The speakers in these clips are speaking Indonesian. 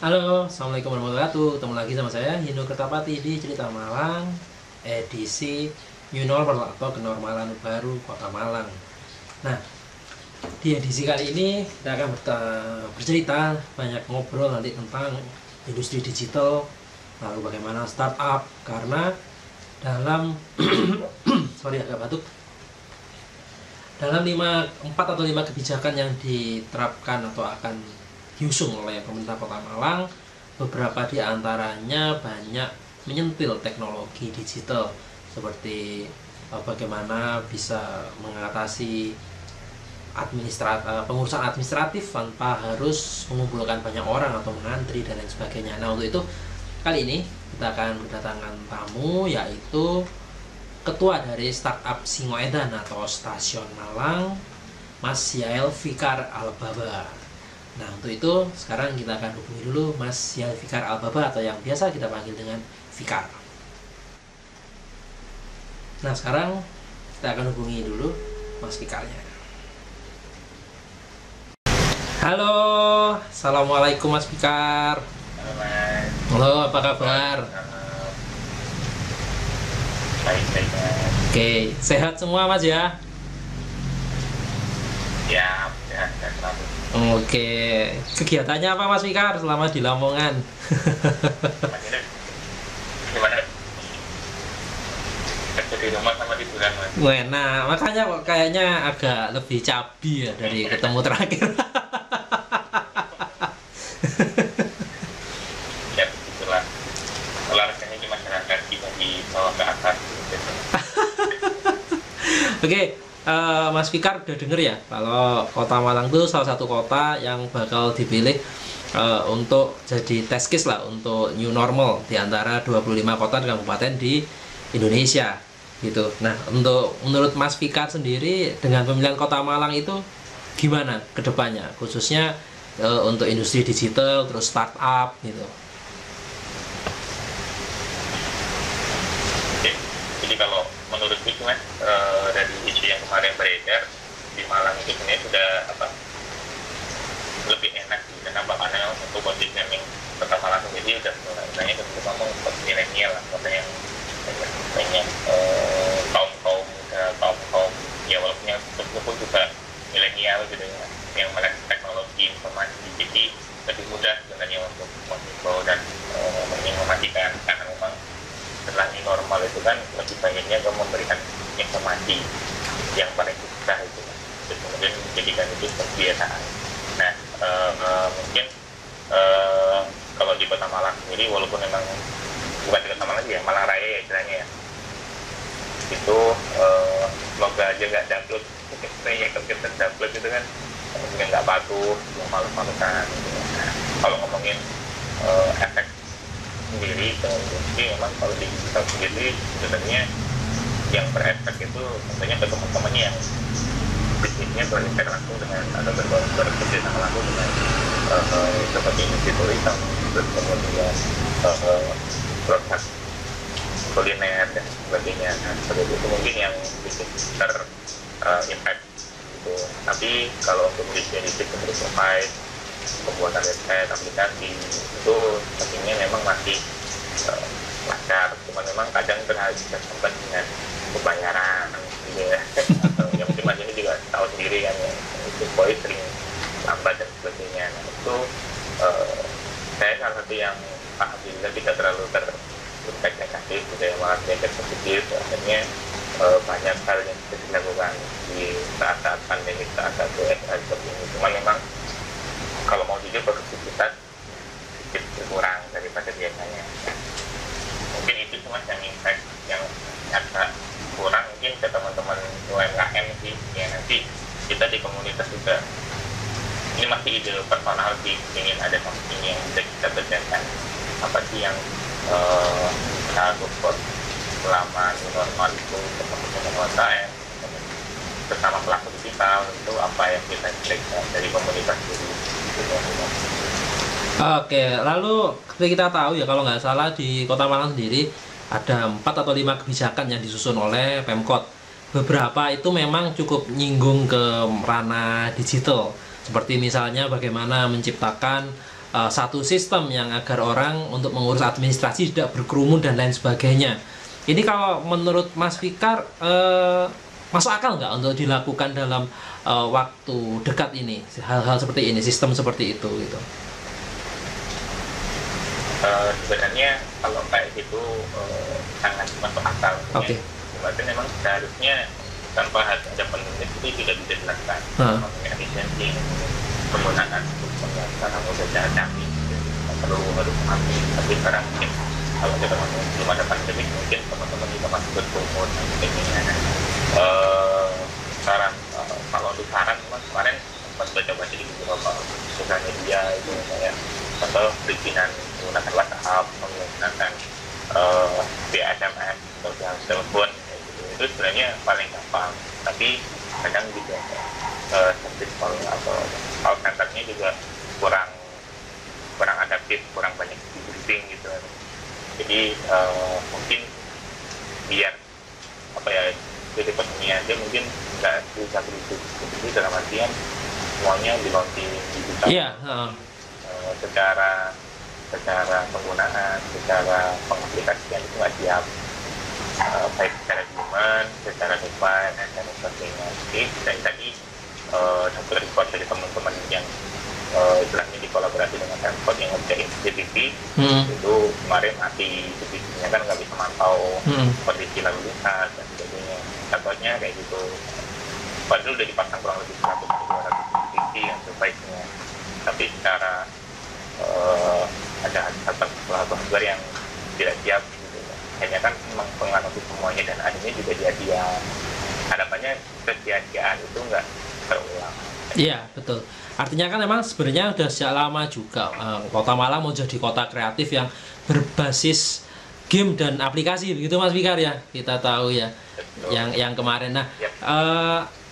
Halo, Assalamualaikum warahmatullahi wabarakatuh. Ketemu lagi sama saya, Hindu Kertapati di Cerita Malang, edisi New Normal atau kenormalan baru Kota Malang. Nah, di edisi kali ini kita akan bercerita, banyak ngobrol nanti tentang industri digital, lalu bagaimana startup, karena dalam sorry agak batuk. Dalam 4 atau 5 kebijakan yang diterapkan atau akan diusung oleh pemerintah Kota Malang, beberapa di antaranya banyak menyentil teknologi digital seperti bagaimana bisa mengatasi pengurusan administratif tanpa harus mengumpulkan banyak orang atau mengantri dan lain sebagainya. Nah, untuk itu kali ini kita akan kedatangan tamu, yaitu Ketua dari Startup Singoedan atau Stasiun Malang, Mas Yael Fikar Albaba. Nah, untuk itu sekarang kita akan hubungi dulu Mas Yael Fikar Albaba atau yang biasa kita panggil dengan Fikar. Nah, sekarang kita akan hubungi dulu Mas Fikarnya. Halo, Assalamualaikum Mas Fikar. Halo, apa kabar? Baik-baik. Oke, sehat semua Mas ya? Ya, sehat selalu. Oke, kegiatannya apa Mas Fikar selama di Lamongan? Gimana? Kerja di rumah sama liburan, Mas? Wah, nah makanya kok kayaknya agak lebih cabi ya dari ketemu terakhir. Ya, begitulah. Olahraganya di masyarakat kita dibawa ke atas. Oke, Mas Fikar udah denger ya kalau Kota Malang itu salah satu kota yang bakal dipilih untuk jadi test case lah untuk new normal di antara 25 kota dan kabupaten di Indonesia gitu. Nah, menurut Mas Fikar sendiri dengan pemilihan Kota Malang itu gimana kedepannya, khususnya untuk industri digital terus startup gitu? Oke. Jadi kalau menurut itu, Mas, dari isu yang kemarin beredar di Malang itu sebenarnya sudah lebih enak sih, karena bahkan untuk positioning Kota Malang sendiri udah mulai untuk ngomong untuk milenial lah, kota yang banyak kaum muda, kaum ya walaupun yang pun juga milenial gitu ya, yang melek teknologi informasi, jadi lebih mudah sebenarnya untuk mengimbau dan mematikan, karena memang setelah ini normal itu kan lebih banyaknya memberikan informasi yang paling susah itu, terus kemudian menjadikan itu kebiasaan. Nah, mungkin kalau di Kota Malang sendiri, walaupun memang bukan di Kota Malang ya, Malang Raya ya istilahnya ya, itu semoga aja nggak dapet, kayak kerja dapet gitu kan, mungkin nggak patuh, malu-malukan gitu. Nah, kalau ngomongin efek sendiri ke industri, memang kalau di digital sendiri sebenarnya yang berefek itu tentunya ke teman-temannya yang bisnisnya berinteraksi langsung dengan atau bekerja sama langsung dengan seperti industri turisme, terus kemudian produk kuliner dan sebagainya. Nah, seperti itu mungkin yang bikin impact gitu. Tapi kalau untuk industri seperti provide, pembuatan website, aplikasi itu sepertinya memang masih lancar, cuma memang kadang terhasil sempat dengan pembayaran gitu ya. Atau yang mungkin Mas ini juga tahu sendiri kan, yang itu poin sering lambat dan sebagainya. Nah, itu saya salah satu yang alhamdulillah tidak terlalu terimpact negatif gitu ya, malah belajar positif. Akhirnya banyak hal yang bisa dilakukan di saat-saat pandemi, saat-saat WFH seperti ini. Cuma memang kalau mau jujur produktivitas sedikit berkurang daripada biasanya. Mungkin itu cuma yang impact yang agak kurang mungkin ke teman-teman UMKM sih. Ya nanti kita di komunitas juga, ini masih ide personal sih, ingin ada something yang bisa kita kerjakan. Apa sih yang kita support selama normal itu teman-teman UMKM bersama pelaku digital, itu apa yang kita berikan dari komunitas dulu. Oke, lalu kita tahu ya kalau nggak salah di Kota Malang sendiri ada 4 atau 5 kebijakan yang disusun oleh Pemkot. Beberapa itu memang cukup nyinggung ke ranah digital, seperti misalnya bagaimana menciptakan satu sistem yang agar orang untuk mengurus administrasi tidak berkerumun dan lain sebagainya. Ini kalau menurut Mas Fikar masuk akal nggak untuk dilakukan dalam waktu dekat ini, hal-hal seperti ini, sistem seperti itu gitu? Sebenarnya kalau kayak gitu sangat masuk akal. Oke. Berarti memang seharusnya tanpa ada penulis itu tidak bisa dilakukan. Makanya efisiensi penggunaan sekarang udah secara canggih, harus mati. Tapi sekarang mungkin kalau ada teman-teman belum ada pandemi, mungkin teman-teman juga masih berkerumun sebagainya. Saran kalau untuk saran memang kemarin sempat baca-baca di beberapa sosial media itu kayak contoh perizinan menggunakan WhatsApp, menggunakan via SMS atau via telepon gitu. Itu sebenarnya paling gampang, tapi kadang juga service call atau call centernya juga kurang adaptif, kurang banyak di briefing gitu. Jadi mungkin biar apa ya, jadi pesennya dia mungkin nggak bisa begitu. Jadi dalam artian semuanya di launching digital. Secara penggunaan, secara pengaplikasian itu nggak siap, baik secara human, secara device, dan sebagainya. Jadi dari tadi dapat report dari teman-teman yang istilahnya dikolaborasi dengan Pemkot yang ngerjain CCTV, itu kemarin mati CCTV-nya kan nggak bisa mantau kondisi lalu lintas dan sebagainya. Contohnya kayak gitu. Padahal udah dipasang kurang lebih 100-200 CCTV yang terbaiknya, tapi secara ada hardware yang tidak siap gitu. Hanya kan memang menganalisis semuanya dan akhirnya juga dia harapannya kesiaan itu nggak terulang. Iya, betul. Artinya kan memang sebenarnya udah sejak lama juga Kota Malang mau jadi kota kreatif yang berbasis game dan aplikasi, begitu Mas Fikar ya. Kita tahu ya. Betul. Yang kemarin. Nah,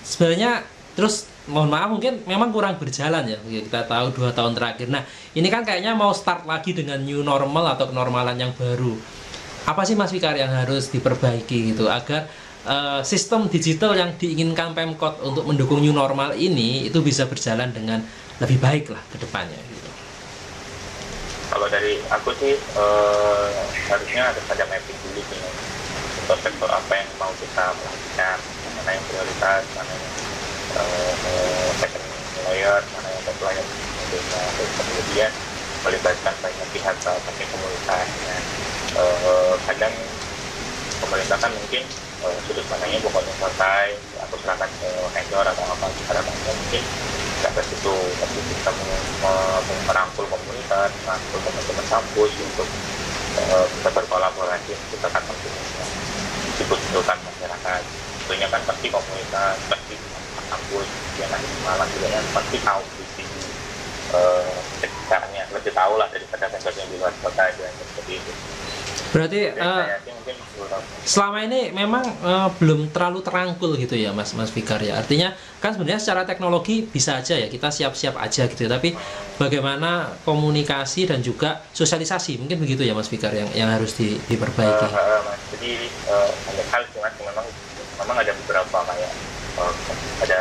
sebenarnya terus mohon maaf mungkin memang kurang berjalan ya, kita tahu 2 tahun terakhir. Nah ini kan kayaknya mau start lagi dengan new normal atau kenormalan yang baru. Apa sih Mas Fikar yang harus diperbaiki gitu agar sistem digital yang diinginkan Pemkot untuk mendukung new normal ini itu bisa berjalan dengan lebih baik lah ke depannya gitu? Kalau dari aku sih harusnya ada mapping dulu sih untuk sektor apa yang mau kita perhatikan, mana yang prioritas, mana yang second layer, mana yang third layer, kemudian melibatkan banyak pihak pakai komunitasnya. Kadang pemerintah kan mungkin sudut pandangnya pokoknya selesai, aku serahkan ke vendor atau apa, harapannya mungkin nggak ke situ, tapi kita merangkul komunitas, merangkul teman-teman kampus untuk kita berkolaborasi untuk tetap pentingnya dibutuhkan masyarakat. Tentunya kan pasti komunitas, pasti kampus yang ada di Malang juga kan pasti tahu visi sekitarnya, lebih tahu lah daripada vendor yang di luar kota dan seperti itu. Berarti selama ini memang belum terlalu terangkul gitu ya Mas Fikar ya. Artinya kan sebenarnya secara teknologi bisa aja ya kita siap-siap aja gitu ya. Tapi bagaimana komunikasi dan juga sosialisasi mungkin begitu ya Mas Fikar yang harus diperbaiki. Jadi banyak hal sih Mas, memang ada beberapa kayak ada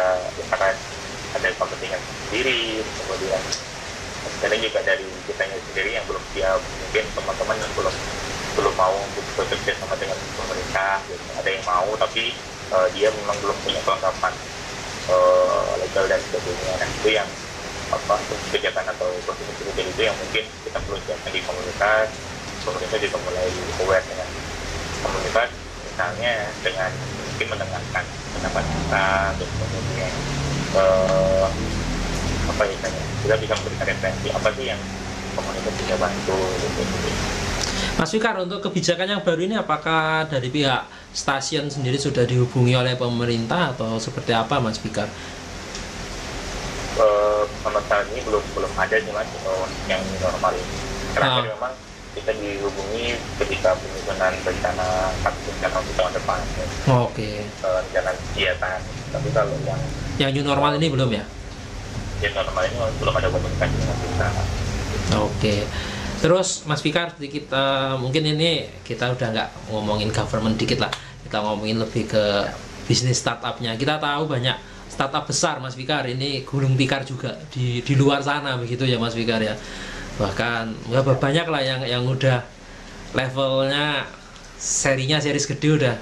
kepentingan sendiri, kemudian sekarang juga dari kitanya sendiri yang belum siap, mungkin teman-teman yang belum mau bekerja sama dengan pemerintah gitu. Ada yang mau tapi dia memang belum punya kelengkapan legal dan sebagainya. Nah itu yang kebijakan atau prosedur itu yang mungkin kita perlu siapkan di komunitas. Pemerintah juga mulai aware dengan komunitas, misalnya dengan mungkin mendengarkan pendapat kita, terus kemudian kita bisa memberikan referensi apa sih yang komunitas bisa bantu gitu. Mas Fikar, untuk kebijakan yang baru ini apakah dari pihak stasiun sendiri sudah dihubungi oleh pemerintah atau seperti apa Mas Fikar? Sama saat ini belum ada sih Mas yang normal ini. Terakhir memang kita dihubungi ketika penyusunan rencana untuk tahun depan. Oke. Rencana kegiatan. Tapi kalau yang new normal ini belum ya? Yang normal ini belum ada komunikasi dengan kita. Oke. Terus Mas Fikar, kita mungkin ini kita udah nggak ngomongin government dikit lah, kita ngomongin lebih ke bisnis startupnya. Kita tahu banyak startup besar Mas Fikar, ini gulung tikar juga di luar sana begitu ya Mas Fikar ya. bahkan nggak banyak lah yang udah levelnya serinya series gede udah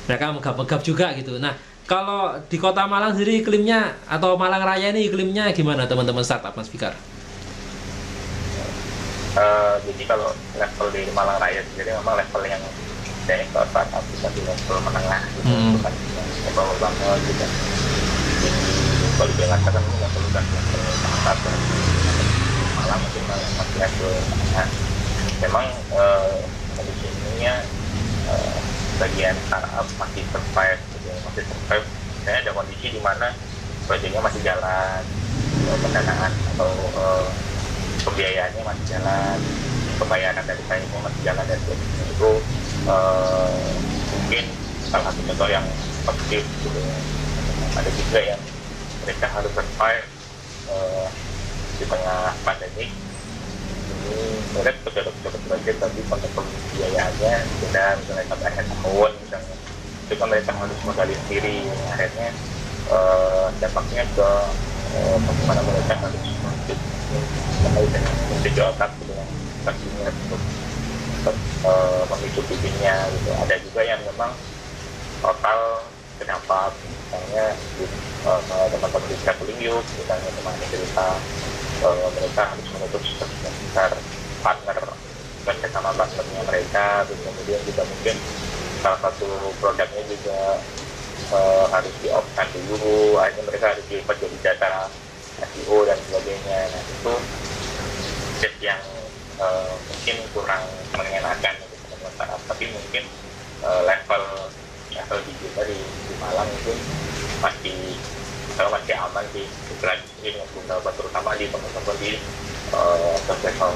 mereka megap-megap juga gitu. Nah kalau di Kota Malang sendiri iklimnya atau Malang Raya ini iklimnya gimana teman-teman startup Mas Fikar? Jadi kalau level di Malang Raya sendiri memang level yang dari startup bisa di level menengah gitu, bukan yang bawah banget gitu. Jadi kalau di Jakarta kan level udah level startup, Malang mungkin masih level menengah. Memang kondisinya bagian startup masih survive gitu, masih survive. Saya ada kondisi di mana proyeknya masih jalan, pendanaan atau pembiayaannya masih jalan, pembayaran dari kliennya masih jalan, dan itu mungkin salah satu contoh yang positif gitu. Ada juga yang mereka harus survive di tengah pandemi. Ini mereka sudah dapat budget tapi untuk pembiayaannya sudah misalnya sampai akhir tahun misalnya, itu kan mereka harus modalin sendiri. Akhirnya dampaknya ke bagaimana mereka harus mencuci otak gitu ya, pastinya untuk memicu bikinnya gitu. Ada juga yang memang total terdampak, misalnya teman-teman di traveling yuk, misalnya teman cerita mereka harus menutup sebagian besar partner bersama partnernya mereka, terus kemudian juga mungkin salah satu produknya juga harus di-off-kan dulu, akhirnya mereka harus dilipat jadi data SEO dan sebagainya. Nah itu case yang mungkin kurang mengenakan untuk teman-teman startup, tapi mungkin level digital di Malang itu masih aman sih, terutama di teman-teman di level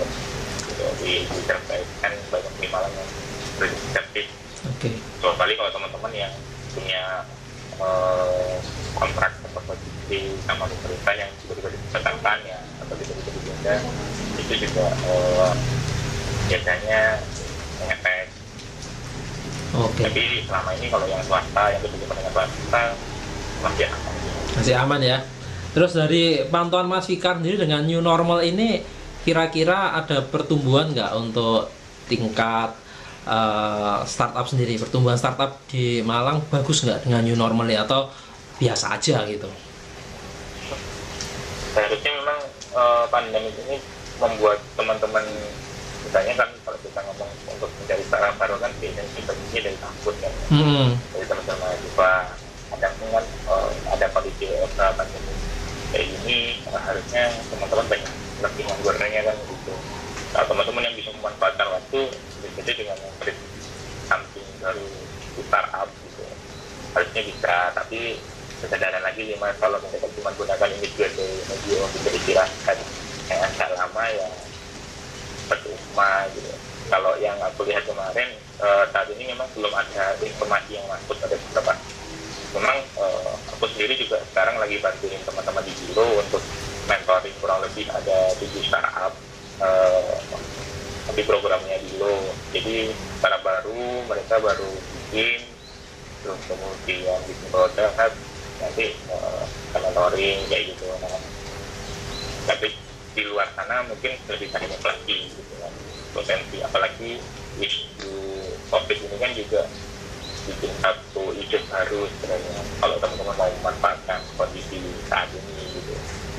di terkait kan banyak di Malang yang berinisiatif. Oke. Kecuali kalau teman-teman yang punya kontrak di sama pemerintah yang tiba-tiba dipesankan ya atau tiba-tiba dijaga, itu juga biasanya ngefek. Oke. Tapi selama ini kalau yang swasta, yang bekerja dengan swasta masih aman. Masih aman ya. Terus dari pantauan Mas Fikar sendiri dengan new normal ini kira-kira ada pertumbuhan nggak untuk tingkat startup sendiri? Pertumbuhan startup di Malang bagus nggak dengan new normal ini atau biasa aja gitu? Seharusnya memang pandemi ini membuat teman-teman, misalnya kan kalau kita ngomong untuk mencari startup baru kan biasanya kita ini dari kampus kan, dari teman-teman mahasiswa. Kadang kan ada kondisi pandemi kayak gini, harusnya teman-teman banyak lebih menggorengnya kan gitu. Nah, teman-teman yang bisa memanfaatkan waktu biasanya dengan memberi something baru di startup gitu, harusnya bisa. Tapi kesadaran lagi nih Mas, kalau mereka cuma gunakan ini sebagai media untuk istirahat yang agak lama ya percuma gitu. Kalau yang aku lihat kemarin saat ini memang belum ada informasi yang masuk pada beberapa. Memang aku sendiri juga sekarang lagi bantuin teman-teman di Giro untuk mentoring kurang lebih ada 7 startup, tapi programnya Giro. Jadi startup baru, mereka baru bikin, terus kemudian bikin produk, nanti mentoring kayak gitu. Nah, tapi di luar sana mungkin lebih banyak lagi gitu kan potensi, apalagi isu COVID ini kan juga bikin satu isu baru sebenarnya kalau teman-teman mau memanfaatkan kondisi saat ini gitu.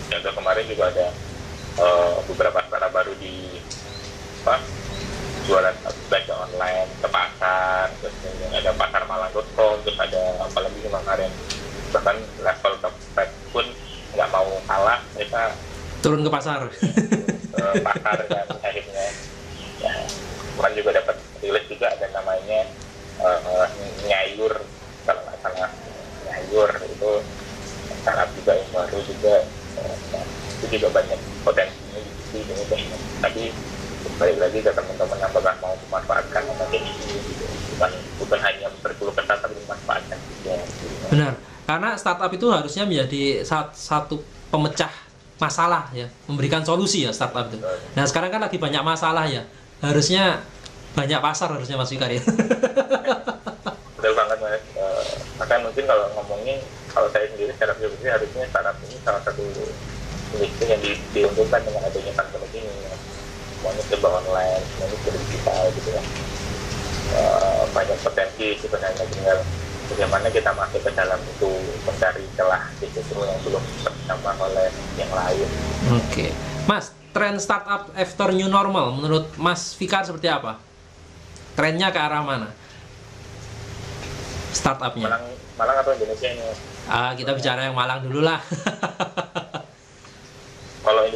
Contoh kemarin juga ada beberapa startup baru di jualan belanja online ke pasar, terus ada pasar malang.com, terus ada apalagi kemarin bahkan level tempat pun nggak mau kalah, mereka turun ke pasar. Pasar dan akhirnya ya, kan juga dapat rilis juga ada namanya Nyayur, kalau nggak salah Nyayur itu startup juga yang baru juga, itu juga banyak potensinya di sini banyak. Tapi balik lagi ke teman-teman apakah mau memanfaatkan potensi ini gitu. bukan hanya berkeluh kesah tapi memanfaatkan juga. Benar, karena startup itu harusnya menjadi satu pemecah masalah ya, memberikan solusi ya startup itu. Nah sekarang kan lagi banyak masalah ya, harusnya banyak pasar harusnya Mas Fikar ya. Betul banget Mas. Bahkan mungkin kalau ngomongin, kalau saya sendiri secara pribadi harusnya startup ini salah satu industri yang diuntungkan dengan adanya pandemi ini. semuanya serba online, semuanya serba digital gitu ya. Banyak potensi sebenarnya, tinggal bagaimana kita masuk ke dalam itu, mencari celah di situ yang belum terjamah oleh yang lain. Oke, Mas, tren startup after new normal menurut Mas Fikar seperti apa? Trennya ke arah mana? Startupnya? Malang atau Indonesia ini? Kita bicara yang Malang dulu lah.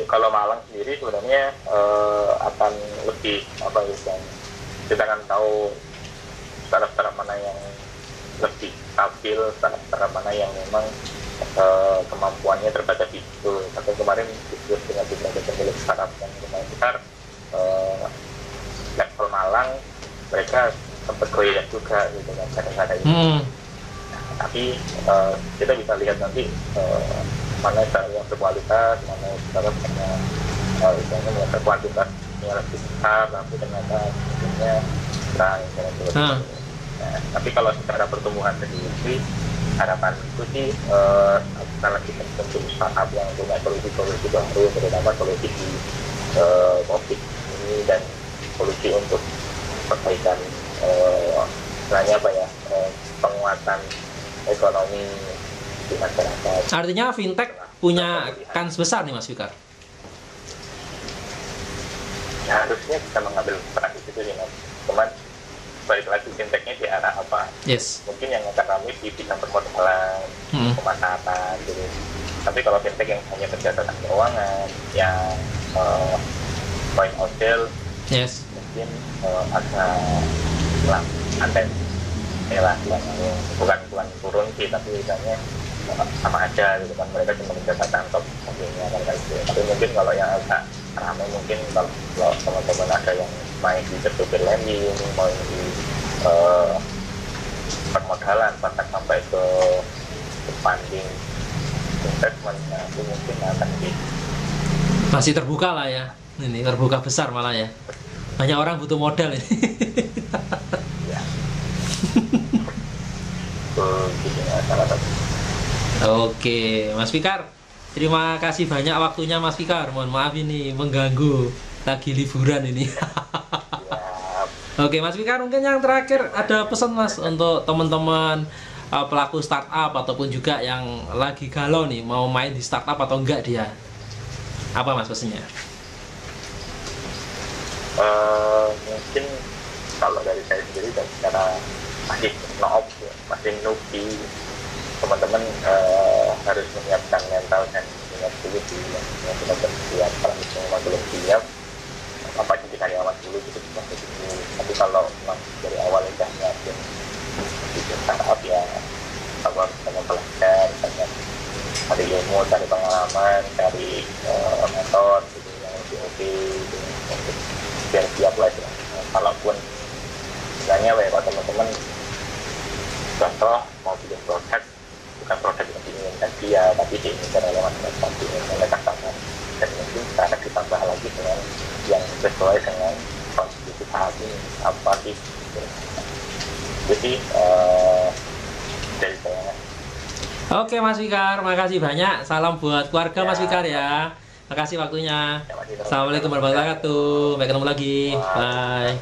Kalau Malang sendiri sebenarnya akan lebih apa ya, kita akan tahu startup mana yang lebih stabil, startup mana yang memang kemampuannya terbatas di situ. Tapi kemarin diskusi dengan pemilik startup yang lumayan besar, level Malang mereka sempat goyah juga gitu kan kadang-kadang ini. Tapi kita bisa lihat nanti mana startup yang berkualitas, mana startup yang berkuantitasnya lebih besar, tapi ternyata mungkinnya kurang gitu. Nah, tapi kalau secara pertumbuhan sendiri, harapanku sih kita lagi mencoba startup yang punya solusi-solusi baru, terutama solusi di COVID ini dan solusi untuk perbaikan istilahnya apa ya, penguatan ekonomi di masyarakat. Artinya fintech punya kans besar nih Mas Fikar. Ya, harusnya bisa mengambil peran di situ nih Mas. Cuman balik lagi fintechnya di arah apa? Yes. Mungkin yang akan ramai di bidang permodalan, pemasaran gitu. Tapi kalau fintech yang hanya berdasarkan keuangan, yang point of sale, yes, mungkin agak ada lah yang bukan turun sih, tapi misalnya sama aja gitu kan, mereka cuma mencatatkan top sampingnya kan kayak gitu. Tapi mungkin kalau yang agak ramai, mungkin kalau teman-teman ada yang main di peer-to-peer lending, main di permodalan bahkan sampai ke funding investment, itu mungkin akan masih terbuka lah ya. Ini terbuka besar malah ya. Banyak orang butuh modal ini. ya. Gitu ya, salah satu. Oke, Mas Fikar, terima kasih banyak waktunya Mas Fikar. Mohon maaf ini mengganggu, lagi liburan ini. Oke, Mas Fikar, mungkin yang terakhir ada pesan Mas untuk teman-teman pelaku startup ataupun juga yang lagi galau nih mau main di startup atau enggak dia. Apa Mas pesannya? Mungkin kalau dari saya sendiri dan secara masih newbie, teman-teman harus menyiapkan mental dan niat dulu sih, yang sudah bersiap. Kalau misalnya belum siap, apa aja di karyawan dulu gitu, gitu. Tapi kalau memang dari awal udah nyiapin di startup ya, kalau banyak belajar, banyak cari ilmu, cari pengalaman, cari mentor gitu yang lebih oke gitu, untuk biar siap lah ya. Kalaupun misalnya kalau teman-teman contoh mau bikin produk, bukan produk yang diinginkan dia, tapi diinginkan oleh masyarakat, diinginkan oleh customer, dan mungkin sekarang ditambah lagi dengan yang sesuai dengan kondisi saat ini apa sih gitu. Jadi dari saya. Oke Mas Fikar, makasih banyak. Salam buat keluarga ya, Mas Fikar ya. Makasih waktunya. Assalamualaikum warahmatullahi wabarakatuh. Sampai ketemu lagi. Bye.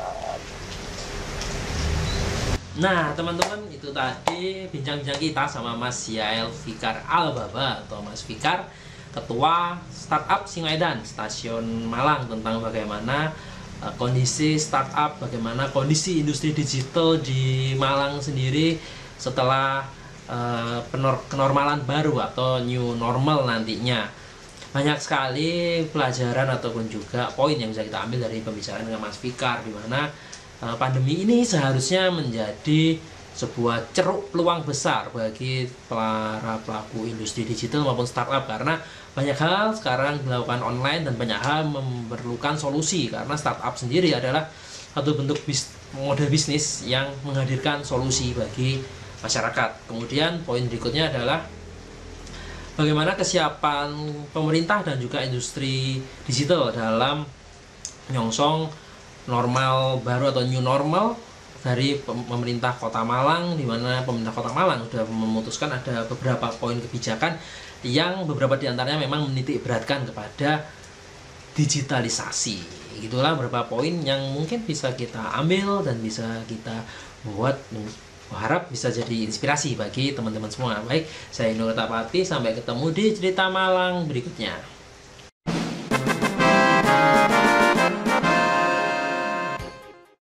Nah teman-teman, itu tadi bincang-bincang kita sama Mas Yael Fikar Al-Baba atau Mas Fikar, Ketua Startup Singoedan Stasiun Malang, tentang bagaimana kondisi startup, bagaimana kondisi industri digital di Malang sendiri setelah kenormalan baru atau new normal nantinya. Banyak sekali pelajaran ataupun juga poin yang bisa kita ambil dari pembicaraan dengan Mas Fikar, di mana pandemi ini seharusnya menjadi sebuah ceruk peluang besar bagi para pelaku industri digital maupun startup, karena banyak hal sekarang dilakukan online dan banyak hal memerlukan solusi, karena startup sendiri adalah satu bentuk model bisnis yang menghadirkan solusi bagi masyarakat. Kemudian poin berikutnya adalah bagaimana kesiapan pemerintah dan juga industri digital dalam menyongsong normal baru atau new normal dari pemerintah Kota Malang, di mana pemerintah Kota Malang sudah memutuskan ada beberapa poin kebijakan yang beberapa diantaranya memang menitik beratkan kepada digitalisasi. Itulah beberapa poin yang mungkin bisa kita ambil dan bisa kita buat, harap bisa jadi inspirasi bagi teman-teman semua. Baik, saya Indro Kertapati, sampai ketemu di cerita Malang berikutnya.